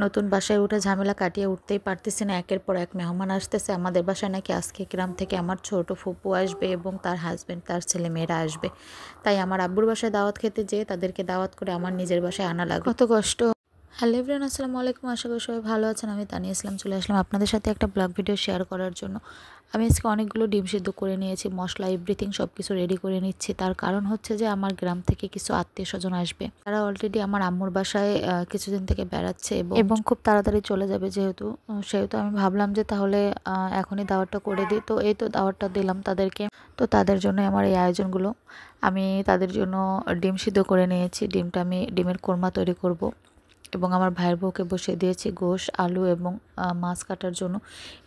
নতুন বাসায় উঠে ঝামেলা কাটিয়ে উঠতেই পারতেছি না। একের পর এক মেহমান আসতেছে আমাদের বাসায়। নাকি আজকে গ্রাম থেকে আমার ছোট ফুপু আসবে এবং তার হাজবেন্ড, তার ছেলে মেয়েরা আসবে। তাই আমার আব্বুর বাসায় দাওয়াত খেতে যেয়ে তাদেরকে দাওয়াত করে আমার নিজের বাসায় আনা লাগে, কত কষ্ট। হ্যালো এভরিওয়ান, আসসালামু আলাইকুম। আশা করি সবাই ভালো আছেন। আমি তানিয়া ইসলাম চলে আসলাম আপনাদের সাথে একটা ব্লগ ভিডিও শেয়ার করার জন্য। আমি আজকে অনেকগুলো ডিম সিদ্ধ করে নিয়েছি, মশলা এভরিথিং সব কিছু রেডি করে নিচ্ছি। তার কারণ হচ্ছে যে আমার গ্রাম থেকে কিছু আত্মীয় স্বজন আসবে। তারা অলরেডি আমার আম্মুর বাসায় কিছুদিন থেকে বেড়াচ্ছে এবং খুব তাড়াতাড়ি চলে যাবে। সেহেতু আমি ভাবলাম যে তাহলে এখনই দাওয়াতটা করে দিই। তো এই তো দাওয়াতটা দিলাম তাদেরকে। তো তাদের জন্য আমার এই আয়োজনগুলো। আমি তাদের জন্য ডিম সিদ্ধ করে নিয়েছি। ডিমের কোরমা তৈরি করব এবং আমার ভাইয়ের বউকে বসিয়ে দিয়েছি গোশ, আলু এবং মাছ কাটার জন্য।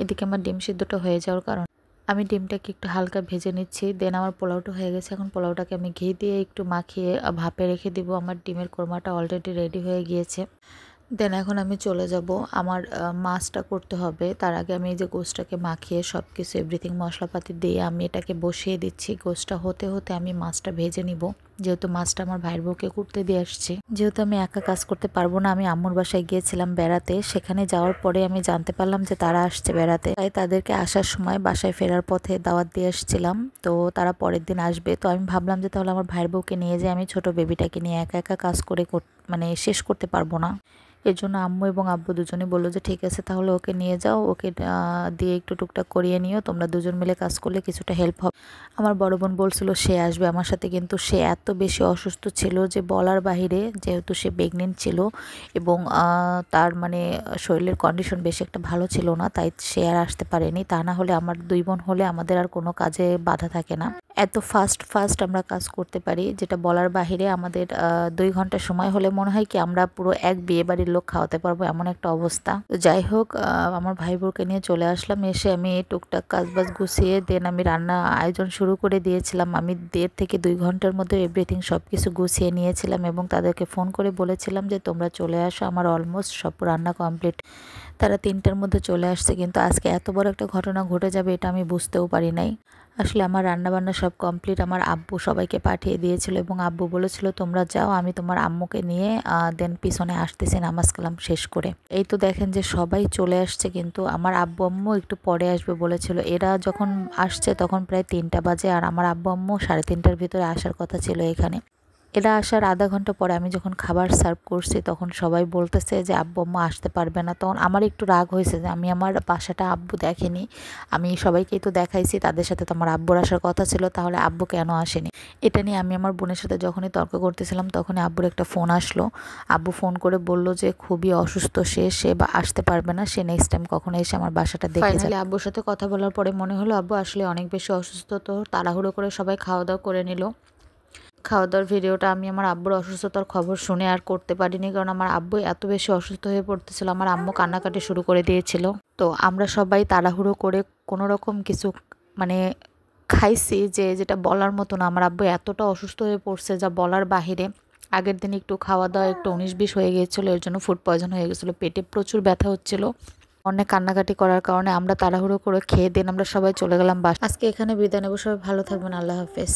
এদিকে আমার ডিম সিদ্ধটা হয়ে যাওয়ার কারণ আমি ডিমটাকে একটু হালকা ভেজে নিচ্ছি। দেন আমার পোলাওটা হয়ে গেছে। এখন পোলাওটাকে আমি ঘি দিয়ে একটু মাখিয়ে ভাপে রেখে দিব। আমার ডিমের কোরমাটা অলরেডি রেডি হয়ে গিয়েছে। দেন এখন আমি চলে যাব আমার মাছটা করতে হবে। তার আগে আমি এই যে গোশটাকে মাখিয়ে সব কিছু এভরিথিং মশলাপাতি দিয়ে আমি এটাকে বসিয়ে দিচ্ছি। গোশটা হতে হতে আমি মাছটা ভেজে নিব, যেহেতু মাছটা আমার ভাইয়ের বউকে করতে দিয়ে আসছি। যেহেতু আমি একা কাজ করতে পারবো না, আমি আম্মুর বাসায় গিয়েছিলাম বেড়াতে। সেখানে যাওয়ার পরে আমি জানতে পারলাম যে তারা আসছে বেড়াতে। তাই তাদেরকে আসার সময় বাসায় ফেরার পথে দাওয়াত দিয়ে আসছিলাম। তো তারা পরের দিন আসবে। তো আমি ভাবলাম যে তাহলে আমার ভাইয়ের বউকে নিয়ে যাই। আমি ছোট বেবিটাকে নিয়ে একা একা কাজ করে মানে শেষ করতে পারবো না। এর জন্য আম্মু এবং আব্বু দুজনেই বললো যে ঠিক আছে তাহলে ওকে নিয়ে যাও, ওকে দিয়ে একটু টুকটাক করিয়ে নিও। তোমরা দুজন মিলে কাজ করলে কিছুটা হেল্প হবে। আমার বড় বোন বলছিল সে আসবে আমার সাথে, কিন্তু সে এত বেশি অসুস্থ ছিল যে বলার বাহিরে। যেহেতু সে প্রেগনেন্ট ছিল এবং তার মানে শরীরের কন্ডিশন বেশি একটা ভালো ছিল না, তাই সে আর আসতে পারেনি। তা না হলে আমার দুই বোন হলে আমাদের আর কোনো কাজে বাধা থাকে না। এত ফাস্ট আমরা কাজ করতে পারি যেটা বলার বাহিরে। আমাদের 2 ঘন্টা সময় হলে মনে হয় কি আমরা পুরো এক বিয়ে বাড়ির লোক খাওয়াতে পারবো, এমন একটা অবস্থা। তো যাই হোক, আমার ভাই বোনকে নিয়ে চলে আসলাম। এসে আমি টুকটাক কাজবাজ গুছিয়ে দেন আমি রান্না আয়োজন শুরু করে দিয়েছিলাম। আমি 1.5 থেকে 2 ঘন্টার মধ্যে এভরিথিং সব কিছু গুছিয়ে নিয়েছিলাম এবং তাদেরকে ফোন করে বলেছিলাম যে তোমরা চলে আসো, আমার অলমোস্ট সব রান্না কমপ্লিট। তারা 3টার মধ্যে চলে আসছে, কিন্তু আজকে এত বড় একটা ঘটনা ঘটে যাবে এটা আমি বুঝতেও পারি নাই। আসলে আমার রান্নাবান্না সব কমপ্লিট। আমার আব্বু সবাইকে পাঠিয়ে দিয়েছিল এবং আব্বু বলেছিল তোমরা যাও, আমি তোমার আম্মুকে নিয়ে দেন পিছনে আসতেছি নামাজ কালাম শেষ করে। এই তো দেখেন যে সবাই চলে আসছে, কিন্তু আমার আব্বু আম্মু একটু পরে আসবে বলেছিল। এরা যখন আসছে তখন প্রায় 3টা বাজে, আর আমার আব্বু আম্মু 3:30টার ভিতরে আসার কথা ছিল এখানে। এরা আসার আধা ঘন্টা পরে আমি যখন খাবার সার্ভ করছি তখন সবাই বলতেছে যে আব্বু আম্মু আসতে পারবে না। তখন আমার একটু রাগ হয়েছে যে আমি আমার বাসাটা আব্বু দেখেনি, আমি সবাইকেই তো দেখাইছি, তাদের সাথে তো আমার আব্বুর আসার কথা ছিল, তাহলে আব্বু কেন আসেনি। এটা নিয়ে আমি আমার বোনের সাথে যখনই তর্ক করতেছিলাম তখনই আব্বুর একটা ফোন আসলো। আব্বু ফোন করে বলল যে খুবই অসুস্থ সে বা আসতে পারবে না, সে নেক্সট টাইম কখনো এসে আমার বাসাটা দেখে যাবে। আব্বুর সাথে কথা বলার পরে মনে হলো আব্বু আসলে অনেক বেশি অসুস্থ। তো তাড়াহুড়ো করে সবাই খাওয়া দাওয়া করে নিল। খাওয়া দাওয়ার ভিডিওটা আমি আমার আব্বুর অসুস্থতার খবর শুনে আর করতে পারিনি, কারণ আমার আব্বু এত বেশি অসুস্থ হয়ে পড়তেছিল, আমার আম্মু কান্নাকাটি শুরু করে দিয়েছিল। তো আমরা সবাই তাড়াহুড়ো করে কোনো রকম কিছু মানে খাইছি যেটা বলার মতো না। আমার আব্বু এতটা অসুস্থ হয়ে পড়ছে যা বলার বাহিরে। আগের দিন একটু খাওয়া দাওয়া একটু 19-20 হয়ে গিয়েছিলো, এর জন্য ফুড পয়জন হয়ে গেছিলো, পেটে প্রচুর ব্যথা হচ্ছিল। অনেক কান্নাকাটি করার কারণে আমরা তাড়াহুড়ো করে খেয়ে দিন আমরা সবাই চলে গেলাম বাসা। আজকে এখানে বিদায় নেব, সবাই ভালো থাকবেন, আল্লাহ হাফেজ।